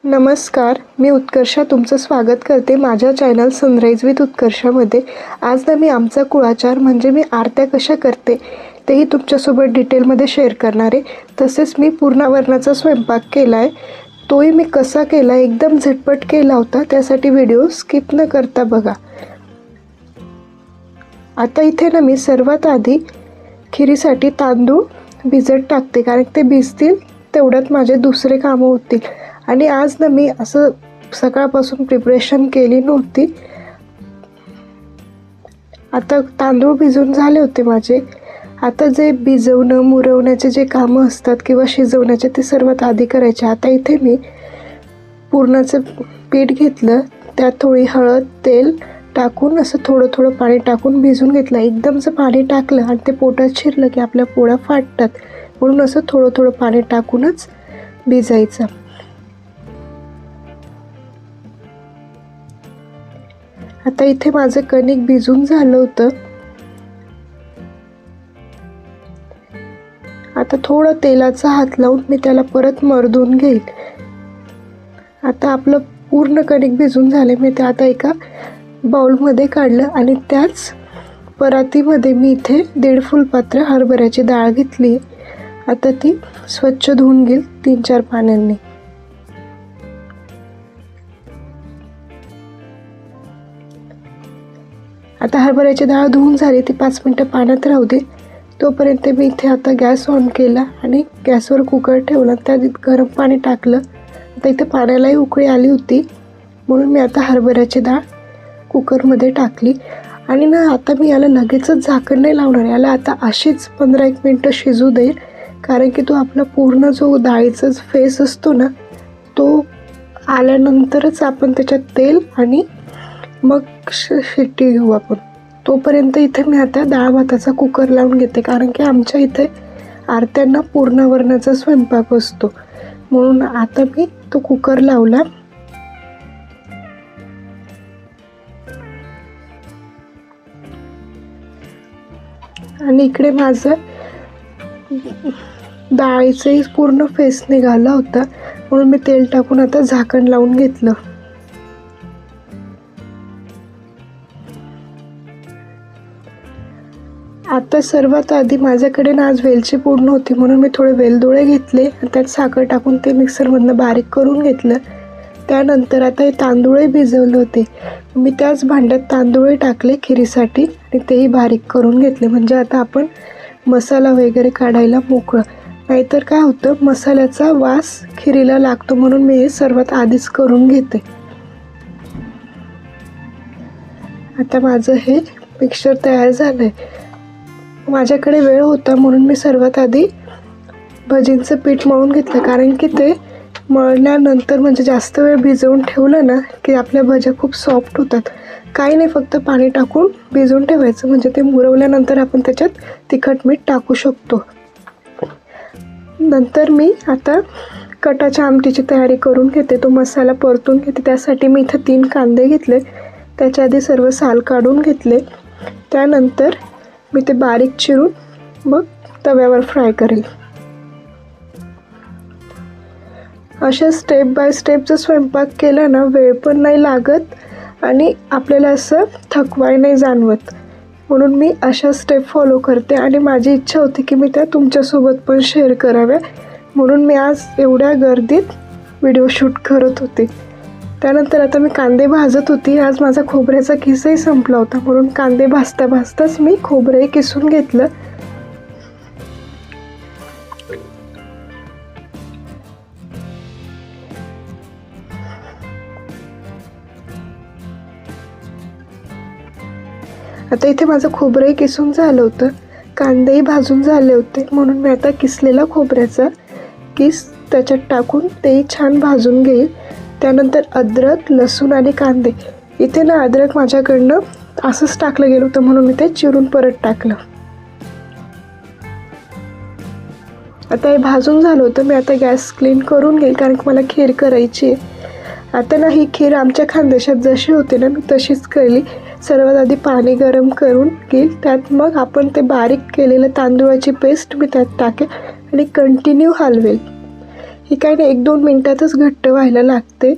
नमस्कार, मी उत्कर्षा तुमचं स्वागत करते माझ्या चॅनल सनराईज विथ उत्कर्षामध्ये। आज ना मी आमचा कुळाचार म्हणजे मी आरत्या कशा करते तेही तुमच्यासोबत डिटेलमध्ये शेअर करणार आहे। तसेच मी पूर्णावरणाचा स्वयंपाक केला आहे, तोही मी कसा केला एकदम झटपट केला होता, त्यासाठी व्हिडिओ स्किप न करता बघा। आता इथे ना मी सर्वात आधी खिरीसाठी तांदूळ भिजत टाकते, कारण ते भिजतील तेवढ्यात माझे दुसरे कामं होतील। आणि आज ना मी असं सकाळपासून प्रिपरेशन केली नव्हती। आता तांदूळ भिजून झाले होते माझे। आता जे भिजवणं मुरवण्याचे जे कामं असतात किंवा शिजवण्याचे ते सर्वात आधी करायचे। आता इथे मी पुरणाचं पीठ घेतलं, त्यात थोडी हळद तेल टाकून असं थोडं थोडं पाणी टाकून भिजून घेतलं। एकदमचं पाणी टाकलं आणि ते पोटात शिरलं की आपल्या पोळ्या फाटतात, म्हणून असं थोडं थोडं पाणी टाकूनच भिजायचं। आता इथे माझं कणिक भिजून झालं होतं। आता थोडं तेलाचा हात लावून मी त्याला परत मर्दून घेईल। आता आपलं पूर्ण कणिक भिजून झाले, मी ते आता एका बाउलमध्ये काढलं आणि त्याच परातीमध्ये मी इथे 1.5 फुलपात्र हरभऱ्याची डाळ घेतली। आता ती स्वच्छ धुवून घेईल 3-4 पाण्यांनी। आता हरभऱ्याची डाळ धुवून झाली, ती 5 मिनिटं पाण्यात राहू दे। तोपर्यंत मी इथे आता गॅस ऑन केला आणि गॅसवर कुकर ठेवला, त्यात गरम पाणी टाकलं। आता इथे पाण्यालाही उकळी आली होती, म्हणून मी आता हरभऱ्याची डाळ कुकरमध्ये टाकली। आणि ना आता मी याला लगेचच झाकण नाही लावणार, याला आता अशीच 15-1 मिनिटं शिजू देईल, कारण की तो आपला पूर्ण जो डाळीचा फेस असतो ना, तो आल्यानंतरच आपण त्याच्यात तेल आणि मग शिट्टी घेऊ आपण। तोपर्यंत इथे मी आता डाळ भाताचा कुकर लावून घेते, कारण की आमच्या इथे आरत्यांना पूर्णावरणाचा स्वयंपाक असतो, म्हणून आता मी तो कुकर लावला। आणि इकडे माझं डाळीचंही पूर्ण फेस निघाला होता, म्हणून मी तेल टाकून आता झाकण लावून घेतलं। आता सर्वात आधी माझ्याकडे ना आज वेलची पूड नव्हती, म्हणून मी थोडे वेलदोडे घेतले आणि त्यात साखर टाकून ते मिक्सरमधनं बारीक करून घेतलं। त्यानंतर आता हे तांदूळही भिजवले होते, मी त्याच भांड्यात तांदूळही टाकले खिरीसाठी आणि तेही बारीक करून घेतले, म्हणजे आता आपण मसाला वगैरे काढायला मोकळं। नाहीतर काय होतं, मसाल्याचा वास खिरीला लागतो, म्हणून मी हे सर्वात आधीच करून घेते। आता माझं हे मिक्सचर तयार झालं आहे। माझ्याकडे वेळ होता म्हणून मी सर्वात आधी भजींचं पीठ मळून घेतलं, कारण की ते मळल्यानंतर म्हणजे जास्त वेळ भिजवून ठेवलं ना की आपल्या भज्या खूप सॉफ्ट होतात। काही नाही, फक्त पाणी टाकून भिजवून ठेवायचं, म्हणजे ते मुरवल्यानंतर आपण त्याच्यात तिखट मीठ टाकू शकतो। नंतर मी आता कटाच्या आमटीची तयारी करून घेते, तो मसाला परतून घेते। त्यासाठी मी इथं 3 कांदे घेतले, त्याच्या आधी सर्व साल काढून घेतले। त्यानंतर मी ते बारीक चिरून मग तव्यावर फ्राय करेल। अशा स्टेप बाय स्टेप जर स्वयंपाक केला ना, वेळ पण नाही लागत आणि आपल्याला असं थकवाई नाही जाणवत, म्हणून मी अशा स्टेप फॉलो करते। आणि माझी इच्छा होती की मी त्या तुमच्यासोबत पण शेअर कराव्या, म्हणून मी आज एवढ्या गर्दीत व्हिडिओ शूट करत होते। त्यानंतर आता मी कांदे भाजत होती, आज माझा खोबऱ्याचा किसही संपला होता, म्हणून कांदे भाजता भाजताच मी खोबरंही किसून घेतलं। आता इथे माझं खोबरंही किसून झालं होतं, कांदेही भाजून झाले होते, म्हणून मी आता किसलेला खोबऱ्याचा किस त्याच्यात टाकून तेही छान भाजून घेईल। त्यानंतर अद्रक लसूण आणि कांदे, इथे ना अद्रक माझ्याकडनं असंच टाकलं गेलं होतं, म्हणून मी ते चिरून परत टाकलं। आता हे भाजून झालं होतं, मी आता गॅस क्लीन करून घेईल, कारण की मला खीर करायची आहे। आता ना ही खीर आमच्या खानदेशात जशी होते ना, मी तशीच केली। सर्वात आधी पाणी गरम करून घेईल, त्यात मग आपण ते बारीक केलेलं तांदूळाची पेस्ट मी त्यात टाकेल आणि कंटिन्यू हलवेल। ही काय नाही 1-2 मिनटातच घट्ट व्हायला लागते.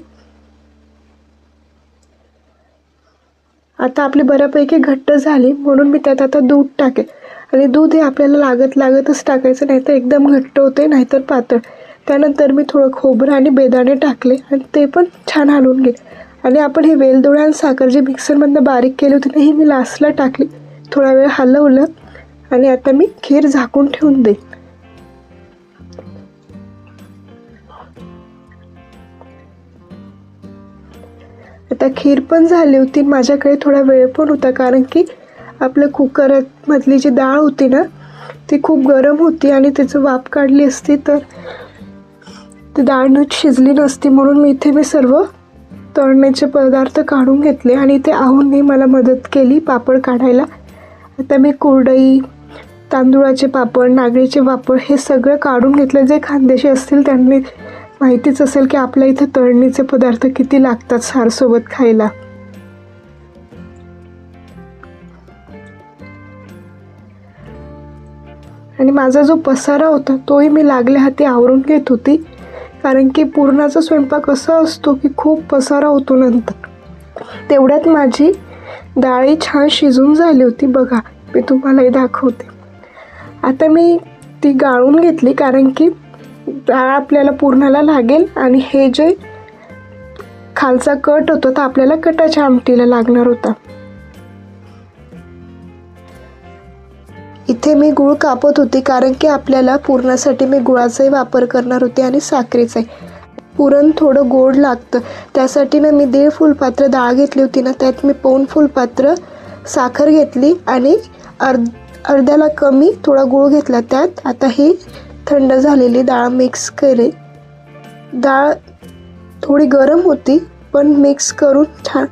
आता आपली बऱ्यापैकी घट्ट झाली म्हणून मी त्यात आता दूध टाकेल. आणि दूध हे आपल्याला लागतच टाकायचं, नाही तर एकदम घट्ट होते नाहीतर पातळ. त्यानंतर मी थोडं खोबरं आणि बेदाणे टाकले आणि ते पण छान हलवून घे. आणि आपण हे वेलदोडे आणि साखर जी मिक्सरमधनं बारीक केली होती ना, ही मी लास्टला टाकली. थोडा वेळ हलवलं आणि आता मी खीर झाकून ठेवून देईन. आता खीर पण झाली होती. माझ्याकडे थोडा वेळ पण होता, कारण की आपल्या कुकरमधली जी डाळ होती ना ती खूप गरम होती आणि त्याचं वाफ काढली असती तर ती डाळ नीट शिजली नसती. म्हणून मी सर्व तळण्याचे पदार्थ काढून घेतले आणि इथे आहुंनी मला मदत केली पापड काढायला. आता मी कुरडई, तांदूळाचे पापड, नागलीचे पापड हे सगळं काढून घेतलं. जे खानदेशी असतील त्यांनी माहितीच असेल की आपल्या इथे तळणीचे पदार्थ किती लागतात सारसोबत खायला. आणि माझा जो पसारा होता तोही मी लागल्या हाती आवरून घेत होती, कारण की पुरणाचा स्वयंपाक असा असतो की खूप पसारा होतो नंतर. तेवढ्यात माझी डाळी छान शिजून झाली होती. बघा, मी तुम्हालाही दाखवते. आता मी ती गाळून घेतली, कारण की डाळ आपल्याला पुरणाला लागेल आणि हे जे खालचा कट होता तर आपल्याला कटाच्या आमटीला लागणार होता. इथे मी गूळ कापत होती, कारण की आपल्याला पुरणासाठी मी गुळाचाही वापर करणार होते आणि साखरेचाही. पुरण थोडं गोड लागतं, त्यासाठी ना मी 1.5 फुलपात्र डाळ घेतली होती ना, त्यात मी 1 फुलपात्र साखर घेतली आणि अर्ध्याला कमी थोडा गूळ घेतला त्यात. आता ही थंड झालेली डाळ मिक्स केली. डाळ थोडी गरम होती पण मिक्स करून छान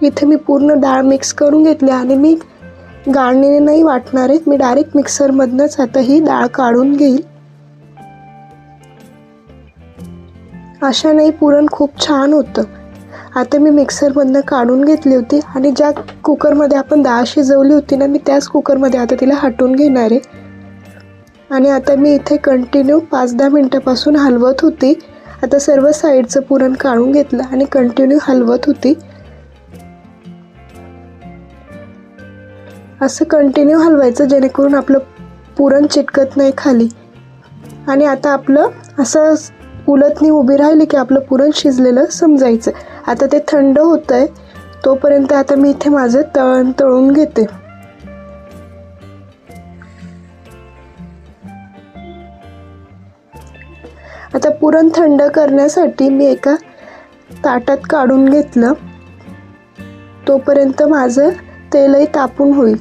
इथे मी पूर्ण डाळ मिक्स करून घेतली आणि मी गाळणीने नाही वाटणार आहे, मी डायरेक्ट मिक्सरमधनंच आता ही डाळ काढून घेईल. अशाने पुरण खूप छान होतं. आता मी मिक्सरमधनं काढून घेतली होती आणि ज्या कुकरमध्ये आपण डाळ शिजवली होती ना, मी त्याच कुकरमध्ये आता तिला हटवून घेणार आहे. आणि आता मी इथे कंटिन्यू 5-10 मिनटापासून हलवत होती. आता सर्व साईडचं पुरण काढून घेतलं आणि कंटिन्यू हलवत होती. असं कंटिन्यू हलवायचं जेणेकरून आपलं पुरण चिटकत नाही खाली. आणि आता आपलं असं उलटणी उभी राहिली की आपलं पुरण शिजलेलं समजायचं. आता ते थंड होतंय तोपर्यंत आता मी इथे माझं तळण तळून घेते. आता पुरण थंड करण्यासाठी मी एका ताटात काढून घेतलं. तोपर्यंत माझं तेलही तापून होईल.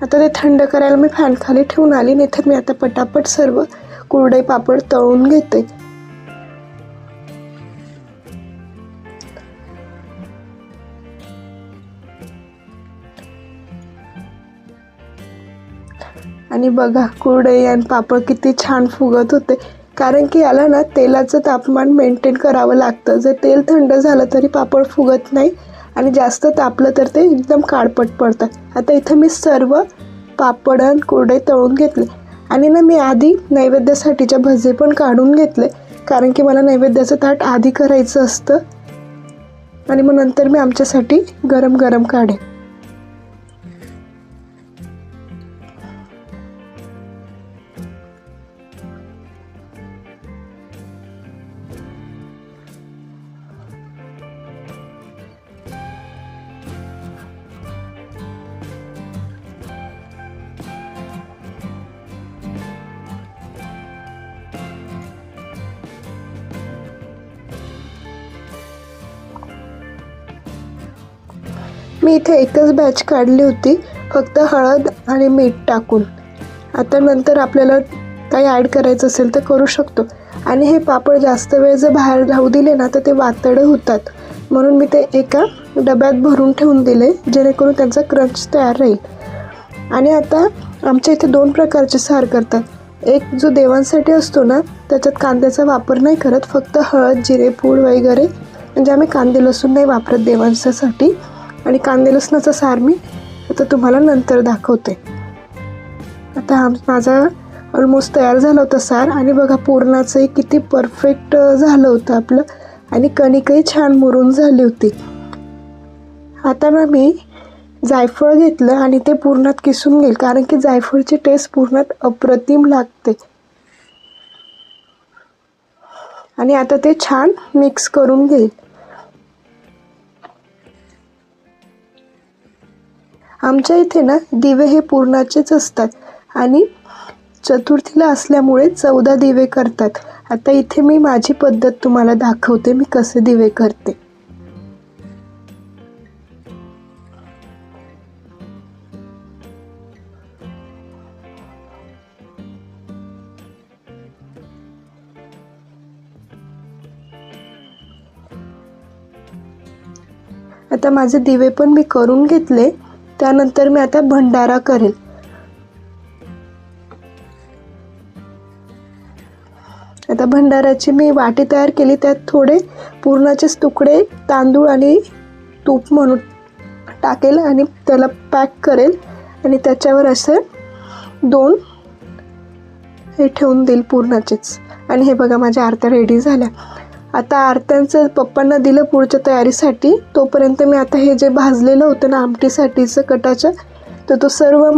आता ते थंड करायला मी फॅन खाली ठेवून आली. नाही तर मी आता पटापट सर्व कुरडई पापड तळून घेते. आणि बघा कुरडई आणि पापड किती छान फुगत होते, कारण की याला ना तेलाचं तापमान मेंटेन करावं लागतं. जर तेल थंड झालं तरी पापड फुगत नाही आणि जास्त तापलं तर ते एकदम काळपट पडतात. आता इथं मी सर्व पापड आणि कुरडई तळून घेतले आणि ना मी आधी नैवेद्यासाठीच्या भजे पण काढून घेतले, कारण की मला नैवेद्याचं ताट आधी करायचं असतं आणि मग नंतर मी आमच्यासाठी गरम गरम काढेन. मी इथे एकच बॅच काढली होती, फक्त हळद आणि मीठ टाकून. आता नंतर आपल्याला काही ॲड करायचं असेल तर करू शकतो. आणि हे पापड जास्त वेळ जर बाहेर राहू दिले ना तर ते वातडे होतात, म्हणून मी ते एका डब्यात भरून ठेवून दिले जेणेकरून त्यांचा क्रंच तयार राहील. आणि आता आमच्या इथे 2 प्रकारचे सार करतात. एक जो देवांसाठी असतो ना त्याच्यात कांद्याचा वापर नाही करत, फक्त हळद, जिरेपूड वगैरे, म्हणजे आम्ही कांदे लसूण नाही वापरत देवांसाठी. आणि कांदे लसणाचा सार मी आता तुम्हाला नंतर दाखवते. आता माझा ऑलमोस्ट तयार झालं होतं सार. आणि बघा पुरणाचंही किती परफेक्ट झालं होतं आपलं आणि कणिकही छान मुरून झाली होती. आता मग मी जायफळ घेतलं आणि ते पुरणात किसून घेईल, कारण की जायफळची टेस्ट पुरणात अप्रतिम लागते. आणि आता ते छान मिक्स करून घेईल. आमच्या इथे ना दिवे हे पुरणाचेच असतात आणि चतुर्थीला असल्यामुळे 14 दिवे करतात. आता इथे मी माझी पद्धत तुम्हाला दाखवते, मी कसे दिवे करते. आता माझे दिवे पण मी करून घेतले. त्यानंतर मी आता भंडारा करेल. आता भंडाऱ्याची मी वाटी तयार केली. त्यात थोडे पुरणाचेच तुकडे तांदूळ आणि तूप म्हणून टाकेल आणि त्याला पॅक करेल आणि त्याच्यावर असे 2 हे ठेवून देईल पुरणाचेच. आणि हे बघा माझ्या आरत्या रेडी झाल्या. आता आरत्यांचं पप्पांना दिलं पुढच्या तयारीसाठी. तोपर्यंत मी आता हे जे भाजलेलं होतं ना आमटीसाठीचं कटाचं, तर तो सर्व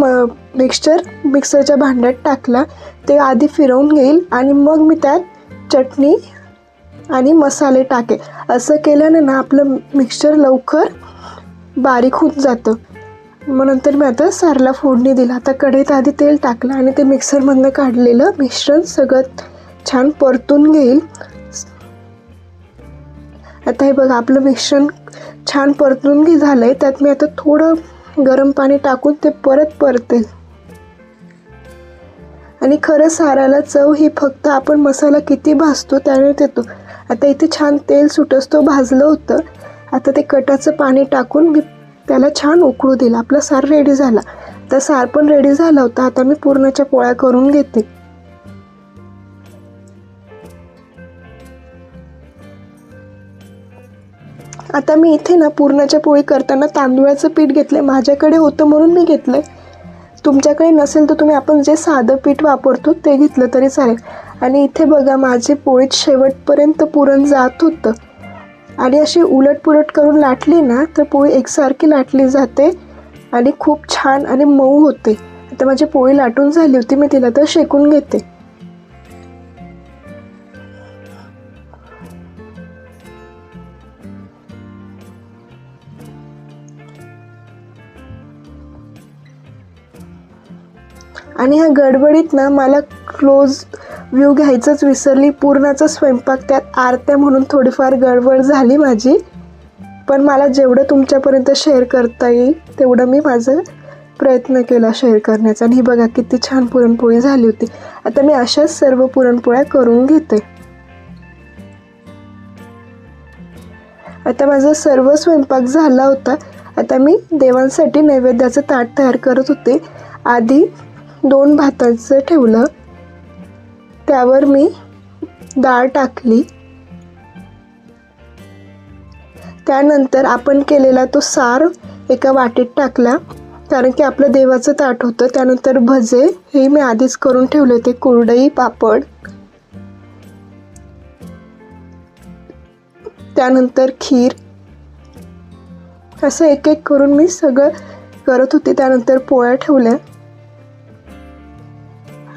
मिक्सरच्या भांड्यात टाकला. ते आधी फिरवून घेईल आणि मग मी त्यात चटणी आणि मसाले टाकेल. असं केल्यानं ना आपलं मिक्सचर लवकर बारीक होऊन जातं. मग नंतर मी आता सारला फोडणी दिला. आता कढईत आधी तेल टाकलं आणि ते मिक्सरमधनं काढलेलं मिश्रण सगळं छान परतून घेईल. आता हे बघा आपलं मिश्रण छान परतून झालंय. त्यात मी आता थोडं गरम पाणी टाकून ते परत परतेल. आणि खरं साराला चव ही फक्त आपण मसाला किती भाजतो त्याने येतो. आता इथे छान तेल सुटस्तो भाजलं होतं. आता ते कटाचं पाणी टाकून मी त्याला छान उकळू दिलं. आपला सार रेडी झाला. तर सार पण रेडी झाला होता. आता मी पुरणाच्या पोळ्या करून घेते. आता मी इथे ना पुरणाच्या पोळी करताना तांदूळाचं पीठ घेतलंय. माझ्याकडे होतं म्हणून मी घेतलंय. तुमच्याकडे नसेल तर तुम्ही आपण जे साधं पीठ वापरतो ते घेतलं तरी चालेल. आणि इथे बघा माझी पोळीत शेवटपर्यंत पुरण जात होतं. आणि अशी उलटपुलट करून लाटली ना तर पोळी एकसारखी लाटली जाते आणि खूप छान आणि मऊ होते. आता माझी पोळी लाटून झाली होती. मी तिला तर शेकून घेते. आणि ह्या गडबडीत ना मला क्लोज व्ह्यू घ्यायचंच विसरली. पुरणाचा स्वयंपाक त्यात आरत्या म्हणून थोडीफार गडबड झाली माझी. पण मला जेवढं तुमच्यापर्यंत शेअर करता येईल तेवढं मी माझा प्रयत्न केला शेअर करण्याचा. आणि ही बघा किती छान पुरणपोळी झाली होती. आता मी अशाच सर्व पुरणपोळ्या करून घेते. आता माझा सर्व स्वयंपाक झाला होता. आता मी देवांसाठी नैवेद्याचं ताट तयार करत होते. आधी 2 भाताचं ठेवलं. त्यावर मी डाळ टाकली. त्यानंतर आपण केलेला तो सार एका वाटीत टाकला, कारण की आपलं देवाचं ताट होतं. त्यानंतर भजे हे मी आधीच करून ठेवले होते. कुरडई, पापड, त्यानंतर खीर, असं एक एक करून मी सगळं करत होते. त्यानंतर पोळ्या ठेवल्या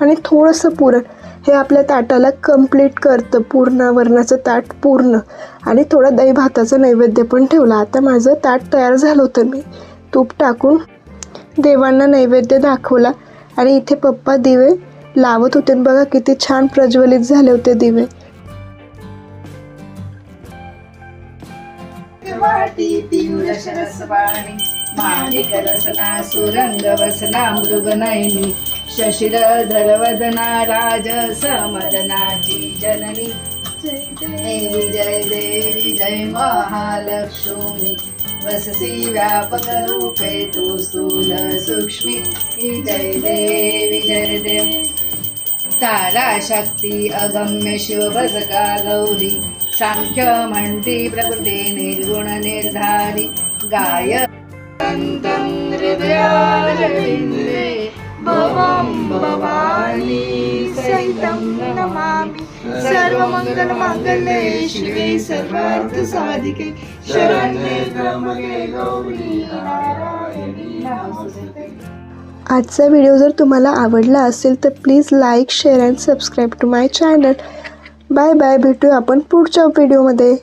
आणि थोडंसं पुरण हे आपल्या ताटाला कंप्लीट करतं. वरणाचं ताट पूर्ण. आणि थोडा दही भाताचा नैवेद्य पण ठेवला. आता माझं ताट तयार झालं होतं. मी तूप टाकून देवांना नैवेद्य दाखवला. आणि इथे पप्पा दिवे लावत होते. बघा किती छान प्रज्वलित झाले होते दिवे. माणिक रसना सुरंग वसना मृगनयनी शशिधर वदना राजस मदनाची जननी जय देवी जय महालक्ष्मी वससी व्यापक रूपे तू स्थूल सूक्ष्मी जय देवी जय देवी तारा शक्ती अगम्य शिवभजका गौरी सांख्य म्हणती प्रकृती निर्गुण निर्धारी गाय हृदयारविंदे भवं भवानी सहितं नमामि सर्वमंगलमांगल्ये शिवे सर्वार्थसाधिके शरण्ये त्र्यंबके गौरी नारायणी नमोस्तुते. आजचा व्हिडिओ जर तुम्हाला आवडला असेल तर please like share and subscribe to my channel. Bye bye. भेटूया आपण पुढच्या व्हिडिओमध्ये.